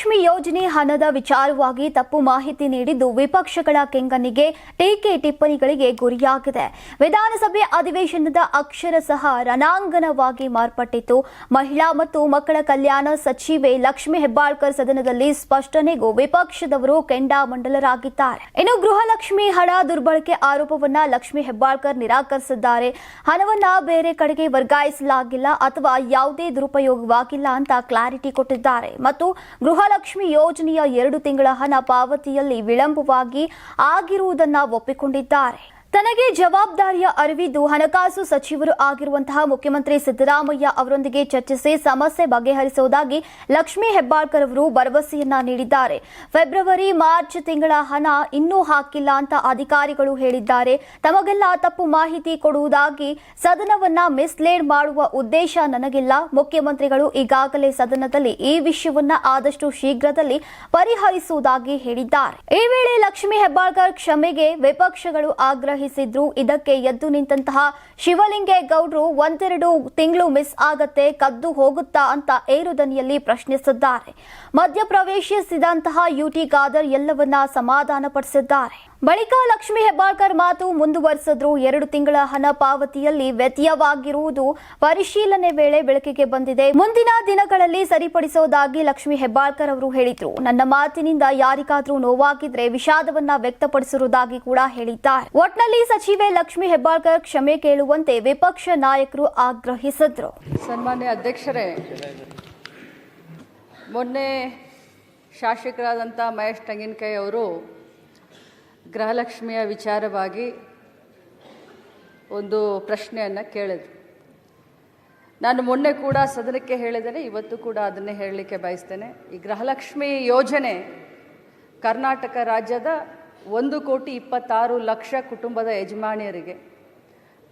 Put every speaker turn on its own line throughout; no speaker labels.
ಗೃಹಲಕ್ಷ್ಮಿ ಯೋಜನೆ ಹಣದ ವಿಚಾರವಾಗಿ ತಪ್ಪು ಮಾಹಿತಿ ನೀಡಿದ್ದು ವಿಪಕ್ಷಗಳ ಕೆಂಗಣ್ಣಿಗೆ ಟೀಕೆ ಟಿಪ್ಪಣಿಗಳಿಗೆ ಗುರಿಯಾಗಿದೆ. ವಿಧಾನಸಭೆ ಅಧಿವೇಶನದ ಅಕ್ಷರಶಃ ರಣಾಂಗಣವಾಗಿ ಮಾರ್ಪಟ್ಟಿತ್ತು. ಮಹಿಳಾ ಮತ್ತು ಮಕ್ಕಳ ಕಲ್ಯಾಣ ಸಚಿವೆ ಲಕ್ಷ್ಮಿ ಹೆಬ್ಬಾಳ್ಕರ್ ಸದನದಲ್ಲಿ ಸ್ಪಷ್ಟನೆಗೂ ವಿಪಕ್ಷದವರು ಕೆಂಡಾಮಂಡಲರಾಗಿದ್ದಾರೆ. ಇನ್ನು ಗೃಹಲಕ್ಷ್ಮಿ ಹಣ ದುರ್ಬಳಕೆ ಆರೋಪವನ್ನ ಲಕ್ಷ್ಮಿ ಹೆಬ್ಬಾಳ್ಕರ್ ನಿರಾಕರಿಸಿದ್ದಾರೆ. ಹಣವನ್ನ ಬೇರೆ ಕಡೆಗೆ ವರ್ಗಾಯಿಸಲಾಗಿಲ್ಲ ಅಥವಾ ಯಾವುದೇ ದುರುಪಯೋಗವಾಗಿಲ್ಲ ಅಂತ ಕ್ಲಾರಿಟಿ ಕೊಟ್ಟಿದ್ದಾರೆ. ಮತ್ತು ಗೃಹಲಕ್ಷ್ಮಿ ಯೋಜನೆಯ 2 ತಿಂಗಳ ಹಣ ಪಾವತಿಯಲ್ಲಿ ವಿಳಂಬವಾಗಿ ಆಗಿರುವುದನ್ನು ಒಪ್ಪಿಕೊಂಡಿದ್ದಾರೆ. ತನಗೆ ಜವಾಬ್ದಾರಿಯ ಅರಿವಿದ್ದು ಹಣಕಾಸು ಸಚಿವರು ಆಗಿರುವಂತಹ ಮುಖ್ಯಮಂತ್ರಿ ಸಿದ್ದರಾಮಯ್ಯ ಅವರೊಂದಿಗೆ ಚರ್ಚಿಸಿ ಸಮಸ್ಯೆ ಬಗೆಹರಿಸುವುದಾಗಿ ಲಕ್ಷ್ಮಿ ಹೆಬ್ಬಾಳ್ಕರ್ ಅವರು ಭರವಸೆಯನ್ನ ನೀಡಿದ್ದಾರೆ. ಫೆಬ್ರವರಿ ಮಾರ್ಚ್ ತಿಂಗಳ ಹಣ ಇನ್ನೂ ಹಾಕಿಲ್ಲ ಅಂತ ಅಧಿಕಾರಿಗಳು ಹೇಳಿದ್ದಾರೆ. ತಮಗೆಲ್ಲ ತಪ್ಪು ಮಾಹಿತಿ ಕೊಡುವುದಾಗಿ ಸದನವನ್ನ ಮಿಸ್ಲೀಡ್ ಮಾಡುವ ಉದ್ದೇಶ ನನಗಿಲ್ಲ. ಮುಖ್ಯಮಂತ್ರಿಗಳು ಈಗಾಗಲೇ ಸದನದಲ್ಲಿ ಈ ವಿಷಯವನ್ನ ಆದಷ್ಟು ಶೀಘ್ರದಲ್ಲಿ ಪರಿಹರಿಸುವುದಾಗಿ ಹೇಳಿದ್ದಾರೆ. ಈ ವೇಳೆ ಲಕ್ಷ್ಮಿ ಹೆಬ್ಬಾಳ್ಕರ್ ಕ್ಷಮೆಗೆ ವಿಪಕ್ಷಗಳು ಆಗ್ರಹಿಸಿದ್ರು. ಇದಕ್ಕೆ ಎದ್ದು ನಿಂತಹ ಶಿವಲಿಂಗೇಗೌಡರು 1-2 ತಿಂಗಳು ಮಿಸ್ ಆಗತ್ತೆ, ಕದ್ದು ಹೋಗುತ್ತಾ ಅಂತ ಏರುದನಿಯಲ್ಲಿ ಪ್ರಶ್ನಿಸಿದ್ದಾರೆ. ಮಧ್ಯಪ್ರವೇಶಿಸಿದಂತಹ ಯುಟಿ ಖಾದರ್ ಎಲ್ಲವನ್ನ ಸಮಾಧಾನಪಡಿಸಿದ್ದಾರೆ. ಬಳಿಕ ಲಕ್ಷ್ಮಿ ಹೆಬ್ಬಾಳ್ಕರ್ ಮಾತು ಮುಂದುವರೆಸಿದ್ರು. 2 ತಿಂಗಳ ಹಣ ಪಾವತಿಯಲ್ಲಿ ವ್ಯತ್ಯಯವಾಗಿರುವುದು ಪರಿಶೀಲನೆ ವೇಳೆ ಬೆಳಕಿಗೆ ಬಂದಿದೆ. ಮುಂದಿನ ದಿನಗಳಲ್ಲಿ ಸರಿಪಡಿಸುವುದಾಗಿ ಲಕ್ಷ್ಮಿ ಹೆಬ್ಬಾಳ್ಕರ್ ಅವರು ಹೇಳಿದ್ರು. ನನ್ನ ಮಾತಿನಿಂದ ಯಾರಿಗಾದ್ರೂ ನೋವಾಗಿದ್ರೆ ವಿಷಾದವನ್ನ ವ್ಯಕ್ತಪಡಿಸಿರುವುದಾಗಿ ಕೂಡ ಹೇಳಿದ್ದಾರೆ. ಒಟ್ನಲ್ಲಿ ಸಚಿವೆ ಲಕ್ಷ್ಮಿ ಹೆಬ್ಬಾಳ್ಕರ್ ಕ್ಷಮೆ ಕೇಳುವಂತೆ ವಿಪಕ್ಷ ನಾಯಕರು ಆಗ್ರಹಿಸಿದ್ರು.
ಸನ್ಮಾನ್ಯ ಅಧ್ಯಕ್ಷರೇ, ಮೊನ್ನೆ ಶಾಸಕರಾದಂಥ ಮಹೇಶ್ ತೆಂಗಿನಕಾಯಿ ಅವರು ಗೃಹಲಕ್ಷ್ಮಿಯ ವಿಚಾರವಾಗಿ ಒಂದು ಪ್ರಶ್ನೆಯನ್ನು ಕೇಳಿದ್ರು. ನಾನು ಮೊನ್ನೆ ಕೂಡ ಸದನಕ್ಕೆ ಹೇಳಿದ್ದೇನೆ, ಇವತ್ತು ಕೂಡ ಅದನ್ನೇ ಹೇಳಲಿಕ್ಕೆ ಬಯಸ್ತೇನೆ. ಈ ಗೃಹಲಕ್ಷ್ಮಿ ಯೋಜನೆ ಕರ್ನಾಟಕ ರಾಜ್ಯದ 1,26,00,000 ಕುಟುಂಬದ ಯಜಮಾನಿಯರಿಗೆ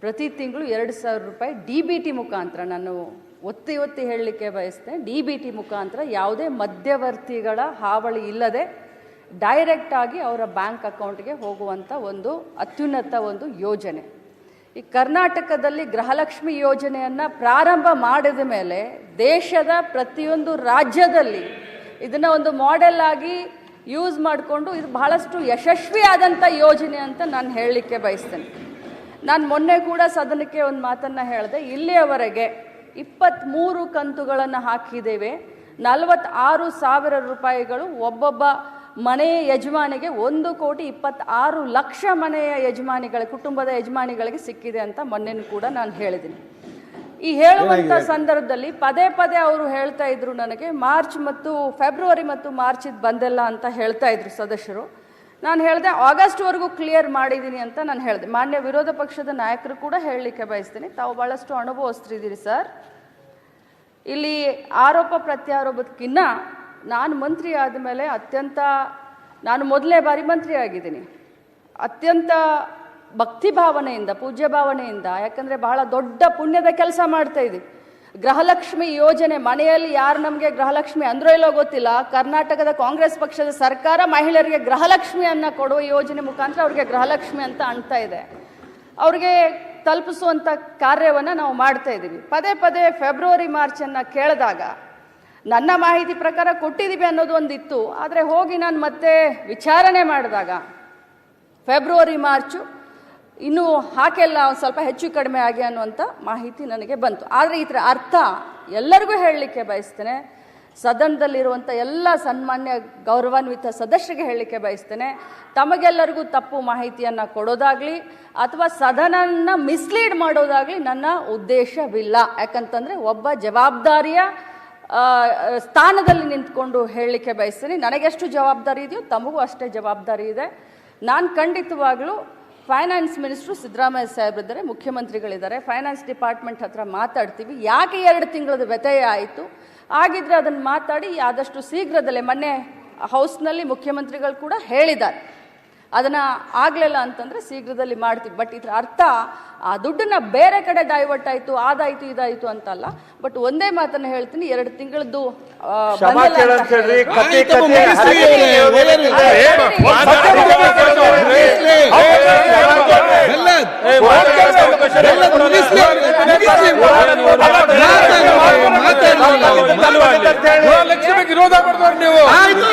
ಪ್ರತಿ ತಿಂಗಳು 2,000 ರೂಪಾಯಿ DBT ಮುಖಾಂತರ, ನಾನು ಒತ್ತಿ ಹೇಳಲಿಕ್ಕೆ ಬಯಸ್ತೇನೆ, DBT ಮುಖಾಂತರ ಯಾವುದೇ ಮಧ್ಯವರ್ತಿಗಳ ಹಾವಳಿ ಇಲ್ಲದೆ ಡೈರೆಕ್ಟ್ ಆಗಿ ಅವರ ಬ್ಯಾಂಕ್ ಅಕೌಂಟ್ಗೆ ಹೋಗುವಂಥ ಒಂದು ಅತ್ಯುನ್ನತ ಒಂದು ಯೋಜನೆ. ಈ ಕರ್ನಾಟಕದಲ್ಲಿ ಗೃಹಲಕ್ಷ್ಮಿ ಯೋಜನೆಯನ್ನು ಪ್ರಾರಂಭ ಮಾಡಿದ ಮೇಲೆ ದೇಶದ ಪ್ರತಿಯೊಂದು ರಾಜ್ಯದಲ್ಲಿ ಇದನ್ನು ಒಂದು ಮಾಡೆಲ್ ಆಗಿ ಯೂಸ್ ಮಾಡಿಕೊಂಡು ಇದು ಬಹಳಷ್ಟು ಯಶಸ್ವಿಯಾದಂಥ ಯೋಜನೆ ಅಂತ ನಾನು ಹೇಳಲಿಕ್ಕೆ ಬಯಸ್ತೇನೆ. ನಾನು ಮೊನ್ನೆ ಕೂಡ ಸದನಕ್ಕೆ ಒಂದು ಮಾತನ್ನು ಹೇಳಿದೆ. ಇಲ್ಲಿಯವರೆಗೆ 23 ಕಂತುಗಳನ್ನು ಹಾಕಿದ್ದೇವೆ. 46,000 ರೂಪಾಯಿಗಳು ಒಬ್ಬೊಬ್ಬ ಮನೆಯ ಯಜಮಾನಿಗೆ 1,26,00,000 ಮನೆಯ ಯಜಮಾನಿಗಳ ಕುಟುಂಬದ ಯಜಮಾನಿಗಳಿಗೆ ಸಿಕ್ಕಿದೆ ಅಂತ ಮೊನ್ನೆ ಕೂಡ ನಾನು ಹೇಳಿದ್ದೀನಿ. ಈ ಹೇಳುವಂಥ ಸಂದರ್ಭದಲ್ಲಿ ಪದೇ ಅವರು ಹೇಳ್ತಾ ಇದ್ರು, ನನಗೆ ಫೆಬ್ರವರಿ ಮತ್ತು ಮಾರ್ಚ್ ಇದು ಬಂದಿಲ್ಲ ಅಂತ ಹೇಳ್ತಾ ಇದ್ರು ಸದಸ್ಯರು. ನಾನು ಹೇಳಿದೆ ಆಗಸ್ಟ್ವರೆಗೂ ಕ್ಲಿಯರ್ ಮಾಡಿದ್ದೀನಿ ಅಂತ ನಾನು ಹೇಳಿದೆ. ಮಾನ್ಯ ವಿರೋಧ ಪಕ್ಷದ ನಾಯಕರು ಕೂಡ ಹೇಳಲಿಕ್ಕೆ ಬಯಸ್ತೀನಿ, ತಾವು ಭಾಳಷ್ಟು ಅನುಭವಿಸ್ತಿದ್ದೀರಿ ಸರ್. ಇಲ್ಲಿ ಆರೋಪ ಪ್ರತ್ಯಾರೋಪಕ್ಕಿನ್ನ ನಾನು ಮಂತ್ರಿ ಆದಮೇಲೆ ನಾನು ಮೊದಲನೇ ಬಾರಿ ಮಂತ್ರಿ ಆಗಿದ್ದೀನಿ, ಅತ್ಯಂತ ಭಕ್ತಿ ಭಾವನೆಯಿಂದ, ಪೂಜ್ಯ ಭಾವನೆಯಿಂದ, ಯಾಕಂದರೆ ಬಹಳ ದೊಡ್ಡ ಪುಣ್ಯದ ಕೆಲಸ ಮಾಡ್ತಾ ಇದ್ದೀವಿ. ಗೃಹಲಕ್ಷ್ಮಿ ಯೋಜನೆ ಮನೆಯಲ್ಲಿ ಯಾರು ನಮಗೆ ಗೃಹಲಕ್ಷ್ಮಿ ಅಂದ್ರೋ ಇಲ್ಲೋ ಗೊತ್ತಿಲ್ಲ, ಕರ್ನಾಟಕದ ಕಾಂಗ್ರೆಸ್ ಪಕ್ಷದ ಸರ್ಕಾರ ಮಹಿಳೆಯರಿಗೆ ಗೃಹಲಕ್ಷ್ಮಿಯನ್ನು ಕೊಡುವ ಯೋಜನೆ ಮುಖಾಂತರ ಅವ್ರಿಗೆ ಗೃಹಲಕ್ಷ್ಮಿ ಅಂತ ಅನ್ತಾ ಇದೆ. ಅವ್ರಿಗೆ ತಲುಪಿಸುವಂಥ ಕಾರ್ಯವನ್ನು ನಾವು ಮಾಡ್ತಾ ಇದ್ದೀವಿ. ಪದೇ ಫೆಬ್ರವರಿ ಮಾರ್ಚನ್ನು ಕೇಳಿದಾಗ ನನ್ನ ಮಾಹಿತಿ ಪ್ರಕಾರ ಕೊಟ್ಟಿದ್ದೀವಿ ಅನ್ನೋದು ಒಂದಿತ್ತು. ಆದರೆ ಹೋಗಿ ನಾನು ಮತ್ತೆ ವಿಚಾರಣೆ ಮಾಡಿದಾಗ ಫೆಬ್ರವರಿ ಮಾರ್ಚು ಇನ್ನೂ ಹಾಕೆಲ್ಲ ಒಂದು ಸ್ವಲ್ಪ ಹೆಚ್ಚು ಕಡಿಮೆ ಆಗಿ ಅನ್ನುವಂಥ ಮಾಹಿತಿ ನನಗೆ ಬಂತು. ಆದರೆ ಇದರ ಅರ್ಥ ಎಲ್ಲರಿಗೂ ಹೇಳಲಿಕ್ಕೆ ಬಯಸ್ತೇನೆ, ಸದನದಲ್ಲಿರುವಂಥ ಎಲ್ಲ ಸನ್ಮಾನ್ಯ ಗೌರವಾನ್ವಿತ ಸದಸ್ಯರಿಗೆ ಹೇಳಲಿಕ್ಕೆ ಬಯಸ್ತೇನೆ, ತಮಗೆಲ್ಲರಿಗೂ ತಪ್ಪು ಮಾಹಿತಿಯನ್ನು ಕೊಡೋದಾಗಲಿ ಅಥವಾ ಸದನನ ಮಿಸ್ಲೀಡ್ ಮಾಡೋದಾಗಲಿ ನನ್ನ ಉದ್ದೇಶವಿಲ್ಲ. ಯಾಕಂತಂದರೆ ಒಬ್ಬ ಜವಾಬ್ದಾರಿಯ ಸ್ಥಾನದಲ್ಲಿ ನಿಂತ್ಕೊಂಡು ಹೇಳಲಿಕ್ಕೆ ಬಯಸ್ತೀನಿ. ನನಗೆಷ್ಟು ಜವಾಬ್ದಾರಿ ಇದೆಯೋ ತಮಗೂ ಅಷ್ಟೇ ಜವಾಬ್ದಾರಿ ಇದೆ. ನಾನು ಖಂಡಿತವಾಗಲೂ ಫೈನಾನ್ಸ್ ಮಿನಿಸ್ಟ್ರು ಸಿದ್ದರಾಮಯ್ಯ ಸಾಹೇಬ್ರಿದ್ದಾರೆ, ಮುಖ್ಯಮಂತ್ರಿಗಳಿದ್ದಾರೆ, ಫೈನಾನ್ಸ್ ಡಿಪಾರ್ಟ್ಮೆಂಟ್ ಹತ್ರ ಮಾತಾಡ್ತೀವಿ. ಯಾಕೆ 2 ತಿಂಗಳದ ವ್ಯತ್ಯಯ ಆಯಿತು, ಆಗಿದ್ರೆ ಅದನ್ನು ಮಾತಾಡಿ ಆದಷ್ಟು ಶೀಘ್ರದಲ್ಲೇ, ಮೊನ್ನೆ ಹೌಸ್ನಲ್ಲಿ ಮುಖ್ಯಮಂತ್ರಿಗಳು ಕೂಡ ಹೇಳಿದ್ದಾರೆ, ಅದನ್ನು ಆಗಲಿಲ್ಲ ಅಂತಂದರೆ ಶೀಘ್ರದಲ್ಲಿ ಮಾಡ್ತೀವಿ. ಬಟ್ ಇದರ ಅರ್ಥ ಆ ದುಡ್ಡನ್ನ ಬೇರೆ ಕಡೆ ಡೈವರ್ಟ್ ಆಯಿತು, ಅದಾಯಿತು ಇದಾಯಿತು ಅಂತಲ್ಲ. ಬಟ್ ಒಂದೇ ಮಾತನ್ನು ಹೇಳ್ತೀನಿ, 2 ತಿಂಗಳದ್ದು
ಅಂತ ಹೇಳಿ
ಗೃಹಲಕ್ಷ್ಮಿಗೆ ವಿರೋಧ ಮಾಡಿದವರು ನೀವು.
ಆಯ್ತು,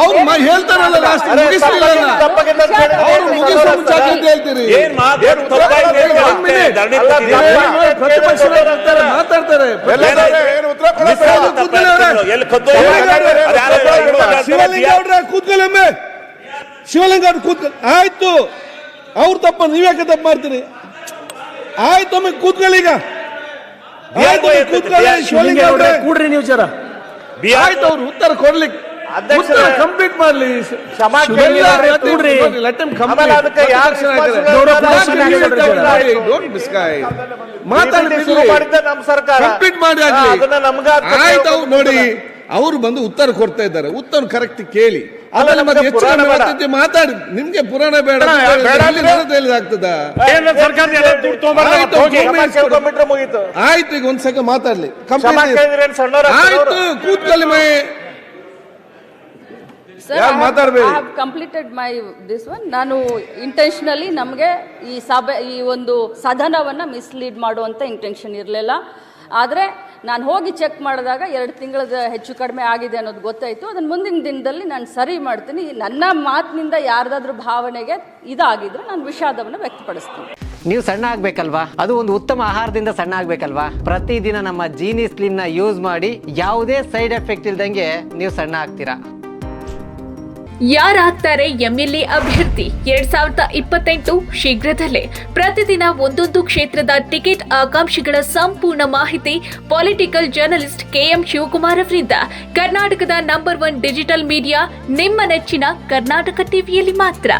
ಅವ್ರು ಹೇಳ್ತಾರಲ್ಲ ಲಾಸ್ಟ್ ಮುಗಿಸ್ಲಿಲ್ಲ
ತಪ್ಪಾಗಿದೆ ಅಂತ ಹೇಳಿ
ಅವ್ರು ಮುಗಿಸೋ ಮುಂಚಾಗಿ ಅಂತ ಹೇಳ್ತೀರಿ. ಪ್ರತಿಪಕ್ಷದವ್ರು ಮಾತಾಡ್ತಾರೆ. ಶಿವಲಿಂಗೌಡ್ರೆ ಕೂತ್ಕೊಳ್ಳೊಮ್ಮೆ. ಶಿವಲಿಂಗೌಡ್ರು ಕೂತ್ಕೊಳ್ಳಿ. ಆಯ್ತು, ಅವ್ರ ತಪ್ಪ ನೀವ್ಯಾಕೆ ತಪ್ಪು ಮಾಡ್ತೀರಿ? ಆಯ್ತು, ಒಮ್ಮೆ ಕೂತ್ಕೊಳ್ಳಿ. ಈಗ ಆಯ್ತು, ಕೂತ್ಕೊಳ್ಳಿ. ಶಿವಲಿಂಗೌಡ್ರೆ
ಕೂಡ್ರಿ ನೀವು ಜರ.
ಆಯ್ತು, ಅವ್ರು ಉತ್ತರ ಕೊಡ್ಲಿಕ್ಕೆ ಕಂಪ್ಲೀಟ್ ಮಾಡ್ಲಿ. ಕಂಪ್ಲೀಟ್ ಮಾಡಿ ಆಯ್ತು. ನೋಡಿ, ಅವರು ಬಂದು ಉತ್ತರ ಕೊಡ್ತಾ ಇದ್ದಾರೆ. ಉತ್ತರ ಕರೆಕ್ಟ್ ಕೇಳಿ. ಅದೆಲ್ಲ ಮತ್ತೆ ಹೆಚ್ಚು ಮಾತಾಡಿ. ನಿಮ್ಗೆ ಪುರಾಣ ಬೇಡ ಆಗ್ತದ? ಆಯ್ತು, ಈಗ ಒಂದ್ ಸೆಕೆಂಡ್ ಮಾತಾಡ್ಲಿ. ಆಯ್ತು, ಕೂತ್ಕೊಳ್ಳಿ. ಮೈ ಮಾತಾಡ್ಬೇಡಿ.
Completed my this one. ನಾನು ಇಂಟೆನ್ಷನಲಿ ನಮಗೆ ಈ ಒಂದು ಸದನವನ್ನು ಮಿಸ್ಲೀಡ್ ಮಾಡುವಂಥ ಇಂಟೆನ್ಷನ್ ಇರಲಿಲ್ಲ. ಆದರೆ ನಾನು ಹೋಗಿ ಚೆಕ್ ಮಾಡಿದಾಗ 2 ತಿಂಗಳದ ಹೆಚ್ಚು ಕಡಿಮೆ ಆಗಿದೆ ಅನ್ನೋದು ಗೊತ್ತಾಯಿತು. ಅದನ್ನು ಮುಂದಿನ ದಿನದಲ್ಲಿ ನಾನು ಸರಿ ಮಾಡ್ತೀನಿ. ನನ್ನ ಮಾತಿನಿಂದ ಯಾರ್ದಾದ್ರೂ ಭಾವನೆಗೆ ಇದಾಗಿದ್ರೆ ನಾನು ವಿಷಾದವನ್ನು ವ್ಯಕ್ತಪಡಿಸ್ತೀನಿ.
ನೀವು ಸಣ್ಣ ಆಗ್ಬೇಕಲ್ವಾ? ಅದು ಒಂದು ಉತ್ತಮ ಆಹಾರದಿಂದ ಸಣ್ಣ ಆಗ್ಬೇಕಲ್ವಾ? ಪ್ರತಿದಿನ ನಮ್ಮ ಜೀನಿ ಸ್ಲಿಮ್ ನ ಯೂಸ್ ಮಾಡಿ ಯಾವುದೇ ಸೈಡ್ ಎಫೆಕ್ಟ್ ಇಲ್ದಂಗೆ ನೀವು ಸಣ್ಣ ಆಗ್ತೀರಾ.
ಯಾರಾಗ್ತಾರೆ ಎಂಎಲ್ಎ ಅಭ್ಯರ್ಥಿ 2028 ಶೀಘ್ರದಲ್ಲೇ. ಪ್ರತಿದಿನ ಒಂದೊಂದು ಕ್ಷೇತ್ರದ ಟಿಕೆಟ್ ಆಕಾಂಕ್ಷಿಗಳ ಸಂಪೂರ್ಣ ಮಾಹಿತಿ ಪೊಲಿಟಿಕಲ್ ಜರ್ನಲಿಸ್ಟ್ KM ಶಿವಕುಮಾರ್ ಅವರಿಂದ. ಕರ್ನಾಟಕದ ನಂಬರ್ 1 ಡಿಜಿಟಲ್ ಮೀಡಿಯಾ ನಿಮ್ಮ ನೆಚ್ಚಿನ ಕರ್ನಾಟಕ ಟಿವಿಯಲ್ಲಿ ಮಾತ್ರ.